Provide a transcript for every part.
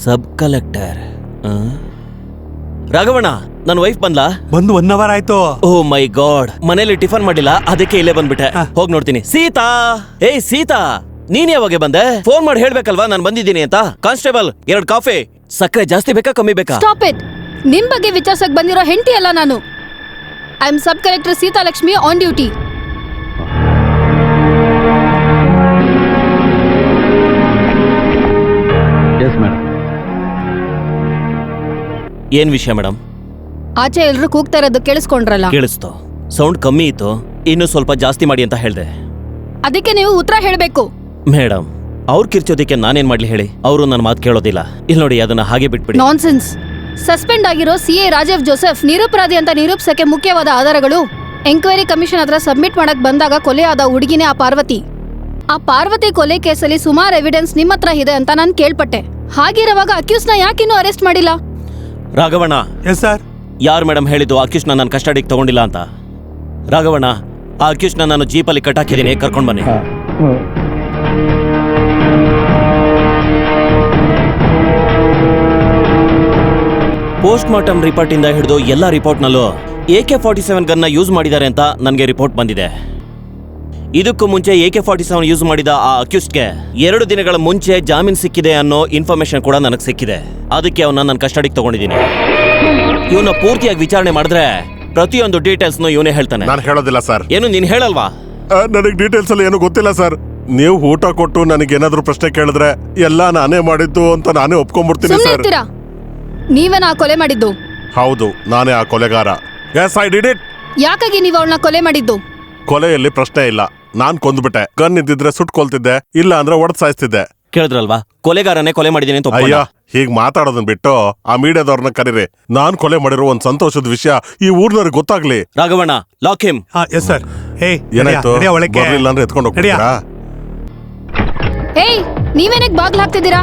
ಸಬ್ collector ರಾಘವಣ್ಣ, ನನ್ನ wife ಬಂದ್ಲಾ? ಬಂದು 1 hour ಆಯ್ತು. ಓ ಮೈ ಗಾಡ್, ಮನೇಲಿ ಟಿಫನ್ ಮಾಡಿಲ್ಲ, ಅದಕ್ಕೆ ಇಲ್ಲೇ ಬಂದ್ಬಿಟ್ಟೆ. ಹೋಗ್ ನೋಡ್ತೀನಿ. ಸೀತಾ, ಏಯ್ ಸೀತಾ, ನೀನ್ ಯಾವಾಗ ಬಂದೆ? ಫೋನ್ ಮಾಡಿ ಹೇಳ್ಬೇಕಲ್ವಾ ನಾನು ಬಂದಿದ್ದೀನಿ ಅಂತ. Constable 2 coffee. ಸಕ್ಕರೆ ಜಾಸ್ತಿ ಬೇಕಾ ಕಮ್ಮಿ ಬೇಕಾ? Stop it. ನಿಮ್ ಬಗ್ಗೆ ವಿಚಾರಿಸಕ್ ಬಂದಿರೋ ಹೆಂಡತಿ ಅಲ್ಲ ನಾನು. I am sub collector Sita Lakshmi on duty. ಏನ್ ವಿಷಯ ಮೇಡಮ್? ಆಚೆ ಎಲ್ರು ಕೂಗ್ತಾ ಇರೋದು ಕೇಳಿಸ್ಕೊಂಡ್ರಲ್ಲ? ಕೇಳಿಸ್ತು. ಸೌಂಡ್ ಕಮ್ಮಿ ಇತ್ತು, ಇನ್ನು ಸ್ವಲ್ಪ ಜಾಸ್ತಿ ಮಾಡಿ ಅಂತ ಹೇಳ್ದೆ. ಅದಕ್ಕೆ ನೀವು ಉತ್ತರ ಹೇಳ್ಬೇಕು. ಮೇಡಮ್, ಅವ್ರು ಕಿರ್ಚೋದಿಕ್ಕೆ ನಾನೇನ್ ಮಾಡ್ಲಿ ಹೇಳಿ? ಅವರು ನನ್ನ ಮಾತು ಕೇಳೋದಿಲ್ಲ. ಇಲ್ಲಿ ನೋಡಿ, ಅದನ್ನ ಹಾಗೆ ಬಿಟ್ಬಿಡಿ. ನಾನ್ಸೆನ್ಸ್. ಸಸ್ಪೆಂಡ್ ಆಗಿರೋ CA ರಾಜೀವ್ ಜೋಸೆಫ್ ನಿರಪರಾಧಿ ಅಂತ ನಿರೂಪಿಸಕ್ಕೆ ಮುಖ್ಯವಾದ ಆಧಾರಗಳು ಎಂಕ್ವೈರಿ ಕಮಿಷನ್ ಹತ್ರ ಸಬ್ಮಿಟ್ ಮಾಡಕ್ ಬಂದಾಗ ಕೊಲೆಯಾದ ಹುಡುಗಿನೇ ಆ ಪಾರ್ವತಿ. ಆ ಪಾರ್ವತಿ ಕೊಲೆ ಕೇಸಲ್ಲಿ ಸುಮಾರು ಎವಿಡೆನ್ಸ್ ನಿಮ್ಮ ಹತ್ರ ಇದೆ ಅಂತ ನಾನು ಕೇಳ್ಪಟ್ಟೆ. ಹಾಗಿರುವಾಗ ಅಕ್ಯೂಸ್ನ ಯಾಕಿನ್ನೂ ಅರೆಸ್ಟ್ ಮಾಡಿಲ್ಲ? ರಾಘವಣ್ಣ. Yes sir. ಯಾರು ಮೇಡಮ್ ಹೇಳಿದ್ದು ಅಕ್ಯೂಸ್ನ ನಾನು ಕಸ್ಟಡಿಗೆ ತಗೊಂಡಿಲ್ಲ ಅಂತ? ರಾಘವಣ್ಣ, ಆ ಅಕ್ಯೂಸ್ನ ನಾನು ಜೀಪಲ್ಲಿ ಕಟ್ಟಾಕಿದ್ದೀನಿ, ಕರ್ಕೊಂಡು ಬನ್ನಿ. ಪೋಸ್ಟ್ ಮಾರ್ಟಮ್ ರಿಪೋರ್ಟ್ ಇಂದ ಹಿಡಿದು ಎಲ್ಲ ರಿಪೋರ್ಟ್ನಲ್ಲೂ AK-47 ಗನ್ನ ಯೂಸ್ ಮಾಡಿದ್ದಾರೆ ಅಂತ ನನಗೆ ರಿಪೋರ್ಟ್ ಬಂದಿದೆ. ಇದಕ್ಕೂ ಮುಂಚೆ AK-47 ಯೂಸ್ ಮಾಡಿದ ಆ ಅಕ್ಯೂಸ್ಗೆ 2 ದಿನಗಳ ಮುಂಚೆ ಜಾಮೀನು ಸಿಕ್ಕಿದೆ ಅನ್ನೋ ಇನ್ಫಾರ್ಮೇಶನ್ ಕೂಡ ನನಗೆ ಸಿಕ್ಕಿದೆ. ಅದಕ್ಕೆ ಅವನ್ನ ನನ್ನ ಕಸ್ಟಡಿಗೆ ತಗೊಂಡಿದ್ದೀನಿ. ಇವನ್ನ ಪೂರ್ತಿಯಾಗಿ ವಿಚಾರಣೆ ಮಾಡಿದ್ರೆ ಪ್ರತಿಯೊಂದು ಡೀಟೇಲ್ಸ್ನು ಇವನೇ ಹೇಳ್ತಾನೆ. ನಾನು ಹೇಳೋದಿಲ್ಲ ಸರ್. ಏನು ನೀನ್ ಹೇಳಲ್ವಾ? ನನಗೆ ಡೀಟೇಲ್ಸ್ ಎಲ್ಲ ಏನು ಗೊತ್ತಿಲ್ಲ ಸರ್. ನೀವು ಊಟ ಕೊಟ್ಟು ನನಗೇನಾದ್ರೂ ಪ್ರಶ್ನೆ ಕೇಳಿದ್ರೆ ಎಲ್ಲ ನಾನೇ ಮಾಡಿದ್ದು ಅಂತ ನಾನೇ ಒಪ್ಕೊಂಡ್ಬಿಡ್ತೀನಿ ಸರ್. ನೀವೇನಾ ಕೊಲೆ ಮಾಡಿದ್ದು? ಹೌದು, ನಾನೇ ಆ ಕೊಲೆಗಾರ. Yes, I did it. ಯಾಕಾಗಿ ನೀವು ಅವಳನ್ನ ಕೊಲೆ ಮಾಡಿದ್ದು? ಕೊಲೆಯಲ್ಲಿ ಪ್ರಶ್ನೆ ಇಲ್ಲ. ನಾನ್ ಕೊಂದ್ಬಿಟ್ಟೆ. ಗನ್ ಇದ್ದಿದ್ರೆ ಸುಟ್ಕೊಳ್ತಿದ್ದೆ, ಇಲ್ಲ ಅಂದ್ರೆ ಒಡೆದ್ ಸಾಯಿಸ್ತಿದ್ದೆ. ಕೇಳಿದ್ರಲ್ವಾ, ಕೊಲೆಗಾರನೇ ಕೊಲೆ ಮಾಡಿದ್ದೀನಿ ಅಂತ. ಅಯ್ಯ, ಹೀಗ್ ಮಾತಾಡೋದನ್ ಬಿಟ್ಟು ಆ ಮೀಡಿಯಾದವ್ರನ್ನ ಕರೀರಿ. ನಾನ್ ಕೊಲೆ ಮಾಡಿರೋ ಒಂದ್ ಸಂತೋಷದ ವಿಷಯ ಈ ಊರ್ನವ್ರಿಗೆ ಗೊತ್ತಾಗ್ಲಿ. ರಾಘವಣ್ಣ, ಲಾಕ್ ಹಿಮ್. Yes sir. ಏನಾಯ್ತು? ಬರ್ಲಿಲ್ಲ ಅಂದ್ರೆ ಎತ್ಕೊಂಡು ಹೋಗ್ತೀರಾ? ಏಯ್, ನೀವೇನಕ್ಕೆ ಬಾಗ್ಲು ಹಾಕ್ತಿದ್ದೀರಾ?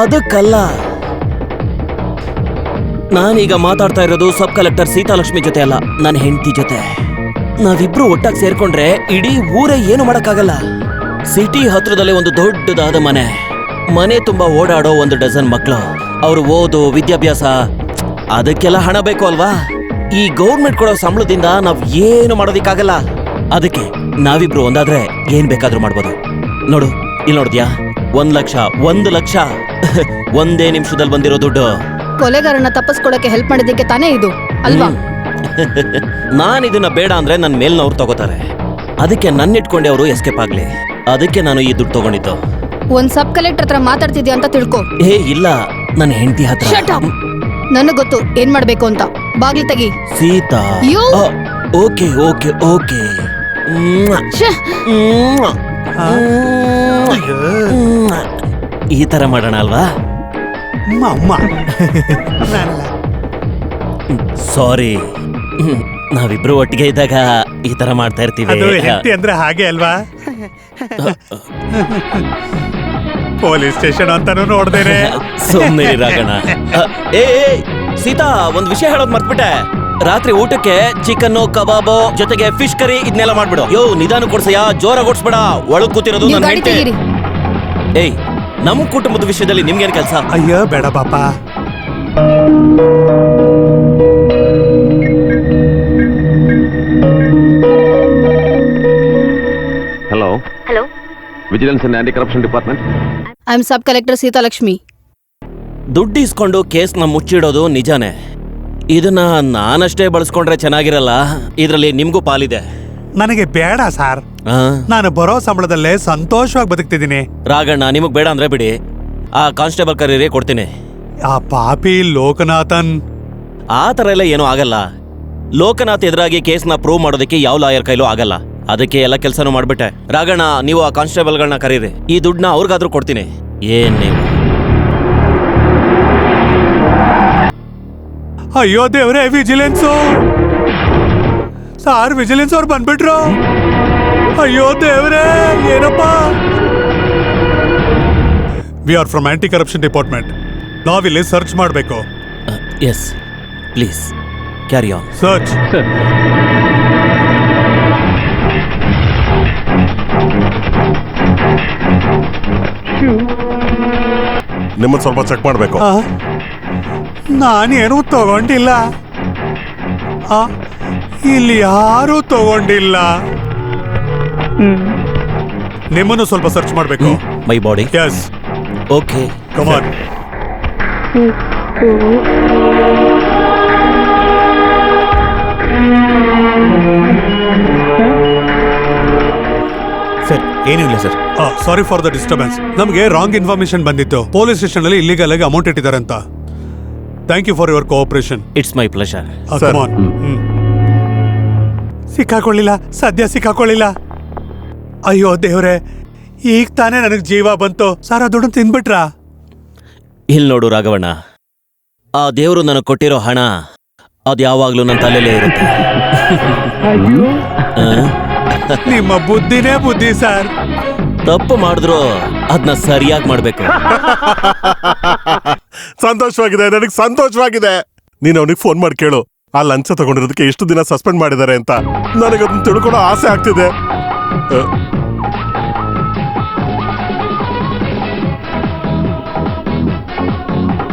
ಅದಕ್ಕಲ್ಲ, ನಾನೀಗ ಮಾತಾಡ್ತಾ ಇರೋದು ಸಬ್ ಕಲೆಕ್ಟರ್ ಸೀತಾಲಕ್ಷ್ಮಿ ಜೊತೆ ಅಲ್ಲ, ನನ್ನ ಹೆಂಡತಿ ಜೊತೆ. ನಾವಿಬ್ರು ಒಟ್ಟಾಗಿ ಸೇರ್ಕೊಂಡ್ರೆ ಇಡೀ ಊರೇ ಏನು ಮಾಡಕ್ಕಾಗಲ್ಲ. ಸಿಟಿ ಹತ್ರದಲ್ಲೇ ಒಂದು ದೊಡ್ಡದಾದ ಮನೆ ತುಂಬಾ ಓಡಾಡೋ 1 ಡಜನ್ ಮಕ್ಕಳು. ಅವ್ರು ಓದು, ವಿದ್ಯಾಭ್ಯಾಸ, ಅದಕ್ಕೆಲ್ಲ ಹಣ ಬೇಕು ಅಲ್ವಾ? ಈ ಗೌರ್ಮೆಂಟ್ ಕೊಡೋ ಸಂಬಳದಿಂದ ನಾವ್ ಏನು ಮಾಡೋದಿಕ್ಕಾಗಲ್ಲ. ಅದಕ್ಕೆ ನಾವಿಬ್ರು ಒಂದಾದ್ರೆ ಏನ್ ಬೇಕಾದ್ರೂ ಮಾಡ್ಬೋದು. ನೋಡು, ಇಲ್ಲಿ ನೋಡಿದ್ಯಾ? 1 ಲಕ್ಷ ಒಂದೇ ನಿಮಿಷದಲ್ಲಿ ಬಂದಿರೋ ದುಡ್ಡು. ಕೊಲೆಗಾರನ ತಪ್ಪಿಸ್ಕೊಳಕ್ಕೆ ಹೆಲ್ಪ್ ಮಾಡಿದ್ದಕ್ಕೆ ತಾನೇ ಇದು ಅಲ್ವಾ? ನಾನು ಇದನ್ನ ಬೇಡ ಅಂದ್ರೆ ನನ್ನ ಮೇಲ್ನವ್ರು ತಗೋತಾರೆ. ಅದಕ್ಕೆ ನನ್ನಿಟ್ಕೊಂಡೆ ಅವರು ಎಸ್ಕೇಪ್ ಆಗ್ಲಿ. ಅದಕ್ಕೆ ನಾನು ಈ ದುಡ್ಡು ತಗೊಂಡಿದ್ದು. ಒಂದ್ ಸಬ್ ಕಲೆಕ್ಟರ್ ಹತ್ರ ಮಾತಾಡ್ತಿದ್ಯಾ ಅಂತ ತಿಳ್ಕೊ. ಇಲ್ಲ, ನನ್ನ ಹೆಂಡತಿ ಹತ್ರ. ನನಗ್ ಗೊತ್ತು ಏನ್ ಮಾಡ್ಬೇಕು ಅಂತ. ಬಾಗ್ಲಿ ತೆಗಿ. ಸೀತಾ. Okay okay okay. ಈ ತರ ಮಾಡೋಣ ಅಲ್ವಾ? ಸಾರಿ, ನಾವಿಬ್ರು ಒಟ್ಟಿಗೆ ಇದ್ದಾಗ ಈ ತರ ಮಾಡ್ತಾ ಇರ್ತೀವಿ. ಅಂದ್ರೆ ಹಾಗೆ ಅಲ್ವಾ? ಪೊಲೀಸ್ ಸ್ಟೇಷನ್ ಅಂತಾನು ನೋಡ್ದೇನೆ. ಸುಮ್ಮನೆ ರಾಗಣ. ಏ ಸೀತಾ, ಒಂದ್ ವಿಷಯ ಹೇಳೋದ್ ಮರ್ತ್ಬಿಟ್ಟೆ. ರಾತ್ರಿ ಊಟಕ್ಕೆ ಚಿಕನ್, ಕಬಾಬ್ ಜೊತೆಗೆ ಫಿಶ್ ಕರಿ ಇದನ್ನೆಲ್ಲ ಮಾಡ್ಬಿಡು. ನಿಧಾನ ಕೊಡ್ಸಯ್ಯ, ಜೋರಾಗಿ ಓಡಿಸ್ಬೇಡ. ಒಳಗ್ ಕೂತಿರೋದು ನನ್ನ ಹೆಂಡತಿ. ಏಯ್, ನಮ್ ಕುಟುಂಬದ ವಿಷಯದಲ್ಲಿ ನಿಮ್ಗೇನ್ ಕೆಲಸ? ಅಯ್ಯೋ ಬೇಡ ಪಾಪ. Hello. Vigilance and aunty corruption department. I am sub collector Seethalakshmi. ದುಡ್ಡು ಇಸ್ಕೊಂಡು ಕೇಸ್ನ ಮುಚ್ಚಿಡೋದು ನಿಜಾನೇ. ಇದನ್ನ ನಾನಷ್ಟೇ ಬಳಸ್ಕೊಂಡ್ರೆ ಚೆನ್ನಾಗಿರಲ್ಲ. ಇದರಲ್ಲಿ ನಿಮ್ಗೂ ಪಾಲಿದೆ. ನನಗೆ ಬೇಡ ಸರ್. ನಾನು ಬರೋ ಸಂಬಳದಲ್ಲೇ ಸಂತೋಷವಾಗಿ ಬದುಕ್ತಿದ್ದೀನಿ. ರಾಘಣ್ಣ, ನಿಮಗ್ ಬೇಡ ಅಂದ್ರೆ ಬಿಡಿ. ಆ ಕಾನ್ಸ್ಟೇಬಲ್ ಕರೀರಿ, ಕೊಡ್ತೀನಿ. ಆ ಪಾಪಿ ಲೋಕನಾಥನ್. ಆ ತರ ಎಲ್ಲ ಏನೂ ಆಗಲ್ಲ. ಲೋಕನಾಥ್ ಎದುರಾಗಿ ಕೇಸ್ನ ಪ್ರೂವ್ ಮಾಡೋದಕ್ಕೆ ಯಾವ ಲಾಯರ್ ಕೈಲೂ ಆಗಲ್ಲ. ಅದಕ್ಕೆ ಎಲ್ಲ ಕೆಲಸನೂ ಮಾಡ್ಬಿಟ್ಟೆ. ರಾಘಣ್ಣ, ನೀವು ಆ ಕಾನ್ಸ್ಟೇಬಲ್ಗಳನ್ನ ಕರೀರಿ. ಈ ದುಡ್ಡನ್ನ ಅವ್ರಿಗಾದ್ರೂ ಕೊಡ್ತೀನಿ. ಏನ್ ನೀವು? ಅಯ್ಯೋ ದೇವ್ರೆ, ವಿಜಿಲೆನ್ಸು ಸಾರ್, ವಿಜಿಲೆನ್ಸ್ ಅವ್ರು ಬಂದ್ಬಿಟ್ರು. ಅಯ್ಯೋ ದೇವ್ರೆ, ಏನಪ್ಪ? We are from anti corruption department. ನಾವಿಲ್ಲಿ ಸರ್ಚ್ ಮಾಡಬೇಕು. Yes, please carry on. Search. ನಿಮ್ಮನ್ನ ಸ್ವಲ್ಪ ಚೆಕ್ ಮಾಡ್ಬೇಕು. ನಾನೇನು ತಗೊಂಡಿಲ್ಲ. ಆ, ಇಲ್ಲಿ ಯಾರೂ ತಗೊಂಡಿಲ್ಲ. ನಿಮ್ಮನ್ನು ಸ್ವಲ್ಪ ಸರ್ಚ್ ಮಾಡ್ಬೇಕು. My body. Yes, okay. Come on. Sir ಏನೂ ಇಲ್ಲ sir. Sorry for the disturbance. ನಮಗೆ ರಾಂಗ್ ಇನ್ಫಾರ್ಮೇಶನ್ ಬಂದಿತ್ತು. ಪೊಲೀಸ್ ಸ್ಟೇಷನ್ ಅಲ್ಲಿ ಇಲ್ಲಿಗಲ್ ಆಗಿ ಅಮೌಂಟ್ ಇಟ್ಟಿದ್ದಾರೆ ಅಂತ. Thank you for your cooperation. It's my pleasure. Sir. Come on. ಸಿಕ್ಕಾಕೊಳ್ಳಿಲ್ಲ, ಸದ್ಯ ಸಿಕ್ಕಾಕೊಳ್ಳಿಲ್ಲ. ಅಯ್ಯೋ ದೇವ್ರೆ, ಈಗ ತಾನೇ ನನಗ್ ಜೀವ ಬಂತು. ಸಾರ ದುಡ್ಡು ತಿನ್ಬಿಟ್ರಾ? ಇಲ್ಲಿ ನೋಡು ರಾಘವಣ್ಣ, ಆ ದೇವರು ನನಗೆ ಕೊಟ್ಟಿರೋ ಹಣ ಅದು ಯಾವಾಗ್ಲೂ ನನ್ನ ತಲೆಯಲ್ಲೇ ಇರುತ್ತೆ. ನಿಮ್ಮ ಬುದ್ಧಿನೇ ಬುದ್ಧಿ ಸರ್. ತಪ್ಪು ಮಾಡಿದ್ರು ಅದನ್ನ ಸರಿಯಾಗಿ ಮಾಡ್ಬೇಕು. ಸಂತೋಷವಾಗಿದೆ, ನನಗೆ ಸಂತೋಷವಾಗಿದೆ. ನೀನ್ ಅವನಿಗೆ ಫೋನ್ ಮಾಡಿ ಕೇಳು, ಆ ಲಂಚ ತಗೊಂಡಿರೋದಕ್ಕೆ ಎಷ್ಟು ದಿನ ಸಸ್ಪೆಂಡ್ ಮಾಡಿದ್ದಾರೆ ಅಂತ. ನನಗದನ್ನ ತಿಳ್ಕೊಳ್ಳೋ ಆಸೆ ಆಗ್ತಿದೆ.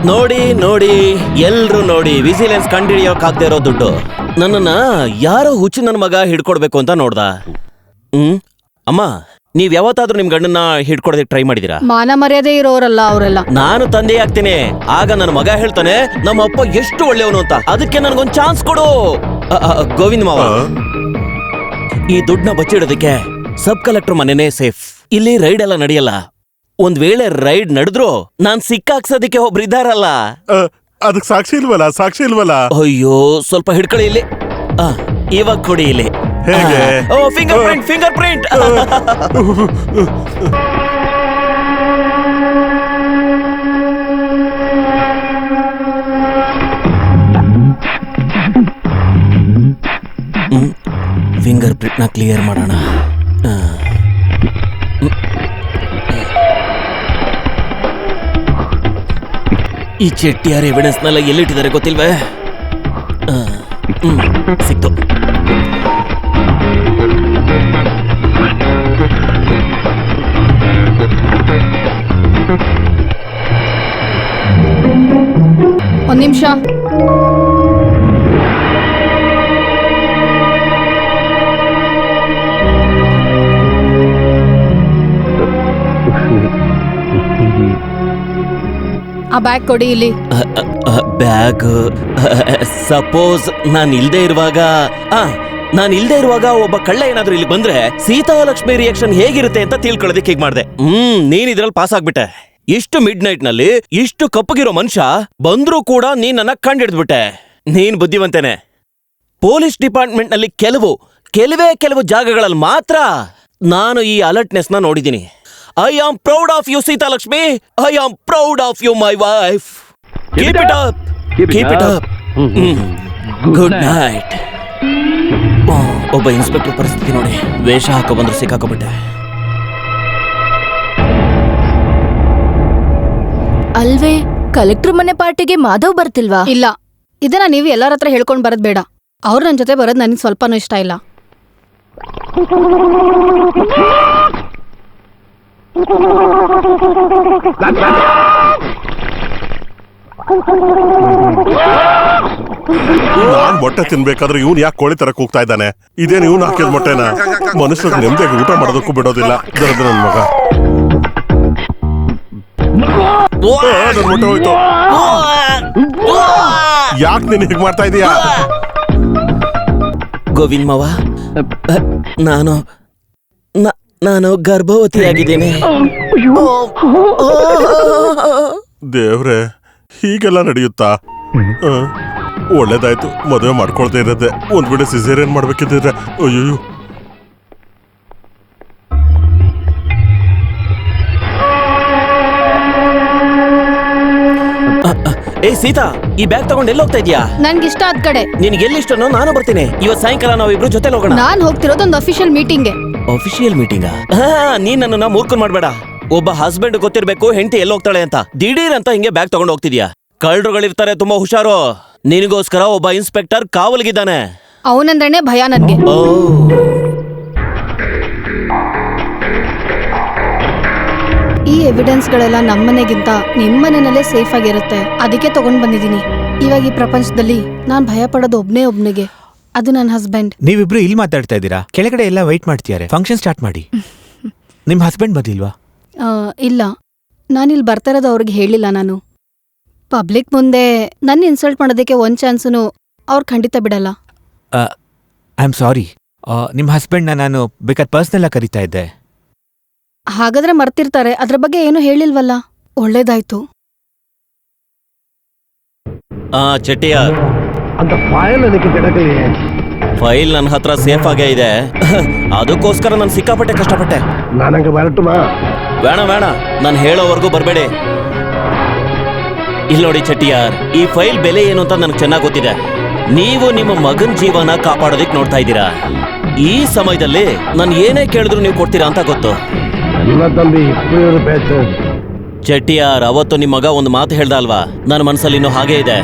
ನೋಡಿ ನೋಡಿ ಎಲ್ರು ನೋಡಿ, ವಿಜಿಲೆನ್ಸ್ ಕಂಡಿಡಿಯೋಕಾಗ್ದೇ ಇರೋ ದುಡ್ಡು ನನ್ನನ್ನ ಯಾರೋ ಹುಚ್ಚು ನನ್ನ ಮಗ ಹಿಡ್ಕೊಡ್ಬೇಕು ಅಂತ ನೋಡ್ದ. ಅಮ್ಮ, ನೀವ್ ಯಾವತ್ತಾದ್ರೂ ನಿಮ್ ಗಂಡನ್ನ ಹಿಡ್ಕೊಡೋದಕ್ಕೆ ಟ್ರೈ ಮಾಡಿದೀರಾ? ಮಾನ ಮರ್ಯಾದೆ ಇರೋರಲ್ಲ ಅವರೆಲ್ಲ. ನಾನು ತಂದೆ ಆಗ್ತೀನಿ, ಆಗ ನನ್ನ ಮಗ ಹೇಳ್ತಾನೆ ನಮ್ಮ ಅಪ್ಪ ಎಷ್ಟು ಒಳ್ಳೆಯವನು ಅಂತ. ಅದಕ್ಕೆ ನನಗೊಂದ್ ಚಾನ್ಸ್ ಕೊಡು. ಗೋವಿಂದ ಮಾವ, ಈ ದುಡ್ಡನ್ನ ಬಚ್ಚಿಡೋದಕ್ಕೆ ಸಬ್ ಕಲೆಕ್ಟರ್ ಮನೆನೇ ಸೇಫ್. ಇಲ್ಲಿ ರೈಡ್ ಎಲ್ಲ ನಡೆಯಲ್ಲ. ಒಂದ್ ವೇಳೆ ರೈಡ್ ನಡೆದ್ರು ನಾನ್ ಸಿಕ್ಕಾಕ್ಸೋದಿಕ್ಕೆ ಒಬ್ರಿದಾರಲ್ಲ. ಅದಕ್ಕೆ ಸಾಕ್ಷಿ ಇಲ್ವಲ್ಲ. ಅಯ್ಯೋ, ಸ್ವಲ್ಪ ಹಿಡ್ಕೊಳ್ಳಿ ಇಲ್ಲಿ. ಇವಾಗ ಕೊಡಿ ಇಲ್ಲಿ. ಹೇಗೆ? Finger print. ಫಿಂಗರ್ ಪ್ರಿಂಟ್ ನ ಕ್ಲಿಯರ್ ಮಾಡೋಣ. ಈ ಚೆಟ್ಟಿಯಾರ ಎವಿಡೆನ್ಸ್ನೆಲ್ಲ ಎಲ್ಲಿಟ್ಟಿದ್ದಾರೆ ಗೊತ್ತಿಲ್ವೇ? ಸಿಕ್ತು. ಒಂದ್ ನಿಮಿಷ. ಆ ಬ್ಯಾಗ್ ಕೊಡಿ ಇಲ್ಲಿ. ಬ್ಯಾಗ್ ಸಪೋಸ್ ನಾನ್ ಇಲ್ದೇ ಇರುವಾಗ ಒಬ್ಬ ಕಳ್ಳ ಏನಾದ್ರೂ ಇಲ್ಲಿ ಬಂದ್ರೆ ಸೀತಾಲಕ್ಷ್ಮಿ ರಿಯಾಕ್ಷನ್ ಹೇಗಿರುತ್ತೆ ಅಂತ ತಿಳ್ಕೊಳ್ಳೋದಕ್ಕೆ ಹೀಗ್ ಮಾಡ್ದೆ. ನೀನ್ ಇದ್ರಲ್ಲಿ ಪಾಸ್ ಆಗ್ಬಿಟ್ಟೆ. ಇಷ್ಟು ಮಿಡ್ ನೈಟ್ ನಲ್ಲಿ ಇಷ್ಟು ಕಪ್ಪಗಿರೋ ಮನುಷ್ಯ ಬಂದ್ರೂ ಕೂಡ ನೀನ್ ನನ್ನ ಕಂಡಿಡ್ದ್ಬಿಟ್ಟೆ. ನೀನ್ ಬುದ್ಧಿವಂತೇನೆ. ಪೊಲೀಸ್ ಡಿಪಾರ್ಟ್ಮೆಂಟ್ ನಲ್ಲಿ ಕೆಲವು ಜಾಗಗಳಲ್ಲಿ ಮಾತ್ರ ನಾನು ಈ ಅಲರ್ಟ್ನೆಸ್ ನ ನೋಡಿದ್ದೀನಿ. I am proud of you, Sita Lakshmi. I am proud of you, my wife. Keep it up. Keep it up. Good night. ಒಬ್ಬ ಇನ್ಸ್ಪೆಕ್ಟರ್ ಪರಿಸ್ಥಿತಿ ನೋಡಿ, ವೇಷ ಹಾಕೋ ಬಂದ್ರು ಸಿಕ್ಕಾಕೊಬಿಟ್ಟೆ. ಅಲ್ವೇ, ಕಲೆಕ್ಟರ್ ಮನೆ ಪಾರ್ಟಿಗೆ ಮಾಧವ್ ಬರ್ತಿಲ್ವಾ? ಇಲ್ಲ, ಇದನ್ನ ನೀವು ಎಲ್ಲರ ಹತ್ರ ಹೇಳ್ಕೊಂಡ್ ಬರೋದ್ ಬೇಡ. ಅವ್ರು ನನ್ನ ಜೊತೆ ಬರೋದ್ ನನಗೆ ಸ್ವಲ್ಪನೂ ಇಷ್ಟ ಇಲ್ಲ. ನಾನ್ ಮೊಟ್ಟೆ ತಿನ್ಬೇಕಾದ್ರೆ ಇವ್ನು ಯಾಕೆ ಕೋಳಿ ತರಕ್ ಹೋಗ್ತಾ ಇದ್ದಾನೆ? ಇದೇನು ಇವ್ನು ಹಾಕಿದ ಮೊಟ್ಟೆನ? ಮನುಷ್ಯರಿಗೆ ನೆಮ್ಮದಿಯಾಗಿ ಊಟ ಮಾಡೋದಕ್ಕೂ ಬಿಡೋದಿಲ್ಲ ನನ್ ಮಗ. ನನ್ ಮೊಟ್ಟೆ ಹೋಯ್ತು. ಯಾಕೆ ನೀನ್ ಹೀಗ್ ಮಾಡ್ತಾ ಇದೀಯಾ? ಗೋವಿಂದ್ ಮಾವ, ನಾನು ಗರ್ಭವತಿಯಾಗಿದ್ದೇನೆ. ದೇವ್ರೆ, ಹೀಗೆಲ್ಲ ನಡೆಯುತ್ತಾ? ಒಳ್ಳೇದಾಯ್ತು, ಮದುವೆ ಮಾಡ್ಕೊಳ್ತಾ ಇರತ್ತೆ. ಒಂದ್ ವೇಳೆ ಸಿಸೇರಿಯನ್ ಮಾಡ್ಬೇಕಿದ್ರೆ ಅಯ್ಯೋ. ಏ ಸೀತಾ, ಈ ಬ್ಯಾಗ್ ತಗೊಂಡು ಎಲ್ಲಿ ಹೋಗ್ತಾ ಇದೀಯಾ? ನನ್ಗಿಷ್ಟ ಆದ ಕಡೆ. ನಿನ್ಗೆ ಎಲ್ಲಿ ಇಷ್ಟನೋ ನಾನು ಬರ್ತೀನಿ. ಇವತ್ತು ಸಾಯಂಕಾಲ ನಾವಿಬ್ರು ಜೊತೆ ಹೋಗೋಣ. ನಾನ್ ಹೋಗ್ತಿರೋದೊಂದು ಅಫಿಷಿಯಲ್ ಮೀಟಿಂಗ್. Official meeting? ನೀನ್ ನನ್ನನ್ನ ಮೂರ್ಖನ್ ಮಾಡ್ಬೇಡ. ಒಬ್ಬ ಹಸ್ಬೆಂಡ್ ಗೊತ್ತಿರ್ಬೇಕು ಹೆಂಡತಿ ಎಲ್ಲಿ ಹೋಗ್ತಾಳೆ ಅಂತ. ದಿಢೀರ್ ಅಂತ ಹಿಂಗೆ ಬ್ಯಾಗ್ ತಗೊಂಡು ಹೋಗ್ತಿದ್ಯಾ? ಕಳ್ಳರುಗಳಿರ್ತಾರೆ, ತುಂಬಾ ಹುಷಾರು. ನಿನಗೋಸ್ಕರ ಒಬ್ಬ ಇನ್ಸ್ಪೆಕ್ಟರ್ ಕಾವಲಿಗಿದ್ದಾನೆ. ಅವನಂದ್ರೇನೆ ಭಯ ನನ್ಗೆ. ಓ, ಈ ಎವಿಡೆನ್ಸ್ಗಳೆಲ್ಲ ನಮ್ಮನೆಗಿಂತ ನಿಮ್ಮನೆನಲ್ಲೇ ಸೇಫ್ ಆಗಿರುತ್ತೆ, ಅದಕ್ಕೆ ತಗೊಂಡ್ ಬಂದಿದ್ದೀನಿ. ಇವಾಗ ಈ ಪ್ರಪಂಚದಲ್ಲಿ ನಾನ್ ಭಯ ಪಡೋದು ಒಬ್ನಿಗೆ, ಅದು ನನ್ನ ಹಸ್ಬೆಂಡ್. ನೀವಿಬ್ರು ಇಲ್ಲಿ ಮಾತಾಡ್ತಾ ಇದ್ದೀರಾ, ಕೆಳಗಡೆ ಎಲ್ಲ ವೈಟ್ ಮಾಡ್ತಿದ್ದಾರೆ, ಫಂಕ್ಷನ್ ಸ್ಟಾರ್ಟ್ ಮಾಡಿ. ನಿಮ್ ಹಸ್ಬೆಂಡ್ ಬರ್ಲಿಲ್ವಾ? ಇಲ್ಲ, ನಾನಿಲ್ಲಿ ಬರ್ತಾ ಇರೋದು ಅವ್ರಿಗೆ ಹೇಳಿಲ್ಲ. ನಾನು ಪಬ್ಲಿಕ್ ಮುಂದೆ ನನ್ನ ಇನ್ಸಲ್ಟ್ ಮಾಡೋದಕ್ಕೆ ಒಂದ್ ಚಾನ್ಸನು ಅವ್ರು ಖಂಡಿತ ಬಿಡಲ್ಲ. I am sorry. ನಿಮ್ ಹಸ್ಬೆಂಡ್ನ ನಾನು ಬೇಕಾದ ಪರ್ಸ್ನಲ್ ಆಗಿ ಕರಿತಾ ಇದ್ದೆ. ಹಾಗಾದ್ರೆ ಮರ್ತಿರ್ತಾರೆ, ಅದ್ರ ಬಗ್ಗೆ ಏನು ಹೇಳಿಲ್ವಲ್ಲ, ಒಳ್ಳೇದಾಯ್ತು. ಚೆಟ್ಟಿಯಾರ್, ಫೈಲ್ ನನ್ನ ಹತ್ರ ಸೇಫ್ ಆಗೇ ಇದೆ. ಅದಕ್ಕೋಸ್ಕರ ನಾನು ಸಿಕ್ಕಾಪಟ್ಟೆ ಕಷ್ಟಪಟ್ಟೆ. ಬೇಡ ಬೇಡ, ನಾನು ಹೇಳೋವರೆಗೂ ಬರಬೇಡಿ. ಇಲ್ಲಿ ನೋಡಿ ಚೆಟ್ಟಿಯಾರ್, ಈ ಫೈಲ್ ಬೆಲೆ ಏನು ಅಂತ ನನಗೆ ಚೆನ್ನಾಗಿ ಗೊತ್ತಿದೆ. ನೀವು ನಿಮ್ಮ ಮಗನ್ ಜೀವನ ಕಾಪಾಡೋದಿಕ್ ನೋಡ್ತಾ ಇದ್ದೀರಾ. ಈ ಸಮಯದಲ್ಲಿ ನಾನು ಏನೇ ಕೇಳಿದ್ರು ನೀವು ಕೊಡ್ತೀರಾ ಅಂತ ಗೊತ್ತು. ಚೆಟ್ಟಿಯಾರ್, ಅವತ್ತು ನಿಮ್ಮ ಮಗ ಒಂದು ಮಾತು ಹೇಳ್ದ ಅಲ್ವಾ, ನನ್ನ ಮನಸ್ಸಲ್ಲಿ ಇನ್ನೂ ಹಾಗೇ ಇದೆ.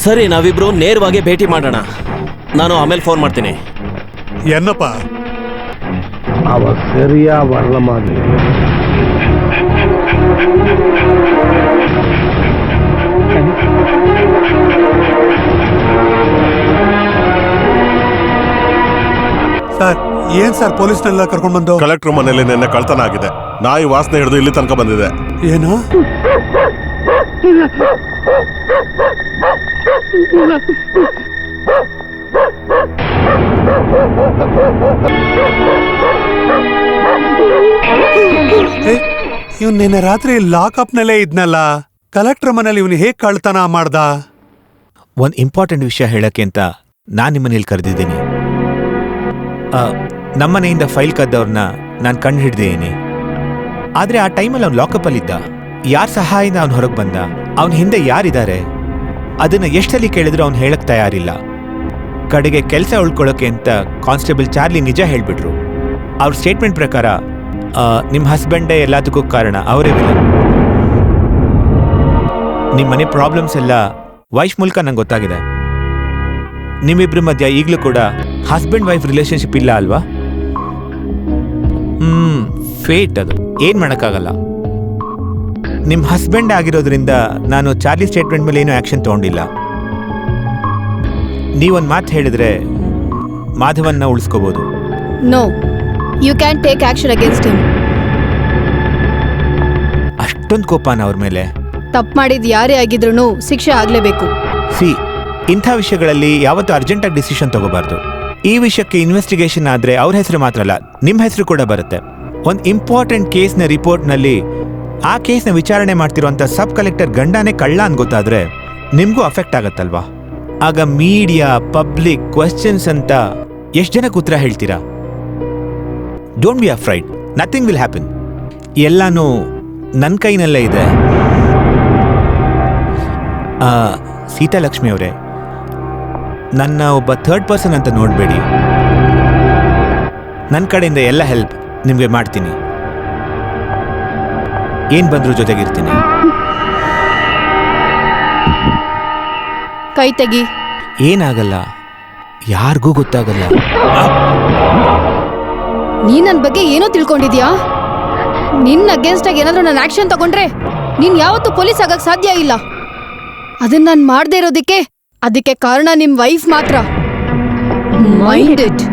ಸರಿ, ನಾವಿಬ್ರು ನೇರವಾಗಿ ಭೇಟಿ ಮಾಡೋಣ. ನಾನು ಆಮೇಲೆ ಫೋನ್ ಮಾಡ್ತೀನಿ. ಏನಪ್ಪ? ಅವ ಸರಿಯಾ வரல மாதிரி. ಸರ್, ಏನ್ ಸರ್ ಪೊಲೀಸ್ನೆಲ್ಲ ಕರ್ಕೊಂಡ್ ಬಂದು? ಕಲೆಕ್ಟರ್ ಮನೇಲಿ ನಿನ್ನೆ ಕಳ್ತನ ಆಗಿದೆ. ನಾಯಿ ವಾಸನೆ ಹಿಡಿದು ಇಲ್ಲಿ ತನಕ ಬಂದಿದೆ. ಏನು? ಇವ್ನು ನಿನ್ನೆ ರಾತ್ರಿ ಲಾಕಪ್ ನಲ್ಲೇ ಇದ್ನಲ್ಲ, ಕಲೆಕ್ಟರ್ ಮನೇಲಿ ಇವನು ಹೇಗ್ ಕಳ್ತನ ಮಾಡ್ದ? ಒಂದ್ ಇಂಪಾರ್ಟೆಂಟ್ ವಿಷಯ ಹೇಳಕ್ಕೆ ಅಂತ ನಾನ್ ನಿಮ್ಮನೇಲಿ ಕರೆದಿದ್ದೀನಿ. ನಮ್ಮನೆಯಿಂದ ಫೈಲ್ ಕದ್ದವ್ರನ್ನ ನಾನು ಕಂಡು ಹಿಡ್ದಿದ್ದೀನಿ. ಆದ್ರೆ ಆ ಟೈಮಲ್ಲಿ ಅವ್ನು ಲಾಕಪ್ಪಲ್ಲಿದ್ದ. ಯಾರ ಸಹಾಯದಿಂದ ಅವ್ನು ಹೊರಗೆ ಬಂದ, ಅವನ ಹಿಂದೆ ಯಾರಿದ್ದಾರೆ ಅದನ್ನ ಎಷ್ಟಲ್ಲಿ ಕೇಳಿದ್ರು ಅವ್ನು ಹೇಳಕ್ ತಯಾರಿಲ್ಲ. ಕಡೆಗೆ ಕೆಲಸ ಉಳ್ಕೊಳ್ಳೋಕೆ ಅಂತ ಕಾನ್ಸ್ಟೇಬಲ್ ಚಾರ್ಲಿ ನಿಜ ಹೇಳ್ಬಿಟ್ರು. ಅವ್ರ ಸ್ಟೇಟ್ಮೆಂಟ್ ಪ್ರಕಾರ ನಿಮ್ಮ ಹಸ್ಬೆಂಡೇ ಎಲ್ಲದಕ್ಕೂ ಕಾರಣ, ಅವರೇ ವಿಲನ್. ನಿಮ್ಮ ಮನೆ ಪ್ರಾಬ್ಲಮ್ಸ್ ಎಲ್ಲ ವೈಫ್ ಮೂಲಕ ನಂಗೆ ಗೊತ್ತಾಗಿದೆ. ನಿಮ್ಮಿಬ್ರ ಮಧ್ಯ ಈಗಲೂ ಕೂಡ ಹಸ್ಬೆಂಡ್ ವೈಫ್ ರಿಲೇಶನ್ಶಿಪ್ ಇಲ್ಲ ಅಲ್ವಾ? ಫೇಟ್ ಅದು, ಏನ್ ಮಾಡೋಕ್ಕಾಗಲ್ಲ. ನಿಮ್ಮ ಹಸ್ಬೆಂಡ್ ಆಗಿರೋದ್ರಿಂದ ನಾನು ಚಾರ್ಲಿ ಸ್ಟೇಟ್ಮೆಂಟ್ ಮೇಲೆ ಏನೂ ಆಕ್ಷನ್ ತಗೊಂಡಿಲ್ಲ. ನೀವೊಂದು ಮಾತು ಹೇಳಿದ್ರೆ ಮಾಧವನ್ನ ಉಳಿಸ್ಕೋಬಹುದು. No, you can take action against him. ಅಷ್ಟೊಂದು ಕೋಪನ ಅವ್ರ ಮೇಲೆ? ತಪ್ಪು ಮಾಡಿದ್ ಯಾರೇ ಆಗಿದ್ರು ಶಿಕ್ಷೆ ಆಗ್ಲೇಬೇಕು. ಇಂಥ ವಿಷಯಗಳಲ್ಲಿ ಯಾವತ್ತೂ ಅರ್ಜೆಂಟಾಗಿ ಡಿಸಿಷನ್ ತಗೋಬಾರ್ದು. ಈ ವಿಷಯಕ್ಕೆ ಇನ್ವೆಸ್ಟಿಗೇಷನ್ ಆದ್ರೆ ಅವ್ರ ಹೆಸರು ಮಾತ್ರ ಅಲ್ಲ, ನಿಮ್ಮ ಹೆಸರು ಕೂಡ ಬರುತ್ತೆ. ಒಂದು ಇಂಪಾರ್ಟೆಂಟ್ ಕೇಸ್ನ ರಿಪೋರ್ಟ್ನಲ್ಲಿ ಆ ಕೇಸ್ನ ವಿಚಾರಣೆ ಮಾಡ್ತಿರುವಂಥ ಸಬ್ ಕಲೆಕ್ಟರ್ ಗಂಡನೇ ಕಳ್ಳ ಅಂತ ಗೊತ್ತಾದ್ರೆ ನಿಮಗೂ ಅಫೆಕ್ಟ್ ಆಗತ್ತಲ್ವಾ? ಆಗ ಮೀಡಿಯಾ, ಪಬ್ಲಿಕ್, ಕ್ವೆಶ್ಚನ್ಸ್ ಅಂತ ಎಷ್ಟು ಜನಕ್ಕೆ ಉತ್ತರ ಹೇಳ್ತೀರಾ? Don't be afraid, nothing will happen. ಎಲ್ಲಾನು ನನ್ನ ಕೈನಲ್ಲೇ ಇದೆ. ಸೀತಾಲಕ್ಷ್ಮಿ ಅವರೇ, ನನ್ನ ಒಬ್ಬ ಥರ್ಡ್ ಪರ್ಸನ್ ಅಂತ ನೋಡಬೇಡಿ. ನನ್ನ ಕಡೆಯಿಂದ ಎಲ್ಲ ಹೆಲ್ಪ್ ನಿಮಗೆ ಮಾಡ್ತೀನಿ. ಏನ್ ಬಂದ್ರೂ ಜೊತೆಗಿರ್ತೀನಿ. ಕೈ ತೆಗಿ. ಏನಾಗಲ್ಲ, ಯಾರಿಗೂ ಗೊತ್ತಾಗಲ್ಲ. ನೀ ನನ್ನ ಬಗ್ಗೆ ಏನೋ ತಿಳ್ಕೊಂಡಿದ್ಯಾ? ನಿನ್ನ ಅಗೇನ್ಸ್ಟ್ ಆಗಿ ಏನಾದ್ರೂ ನಾನು ಆಕ್ಷನ್ ತಗೊಂಡ್ರೆ ನೀನ್ ಯಾವತ್ತೂ ಪೊಲೀಸ್ ಆಗಕ್ ಸಾಧ್ಯ ಇಲ್ಲ. ಅದನ್ನ ನಾನು ಮಾಡದೇ ಇರೋದಕ್ಕೆ ಅದಕ್ಕೆ ಕಾರಣ ನಿಮ್ ವೈಫ್ ಮಾತ್ರ. Mind it.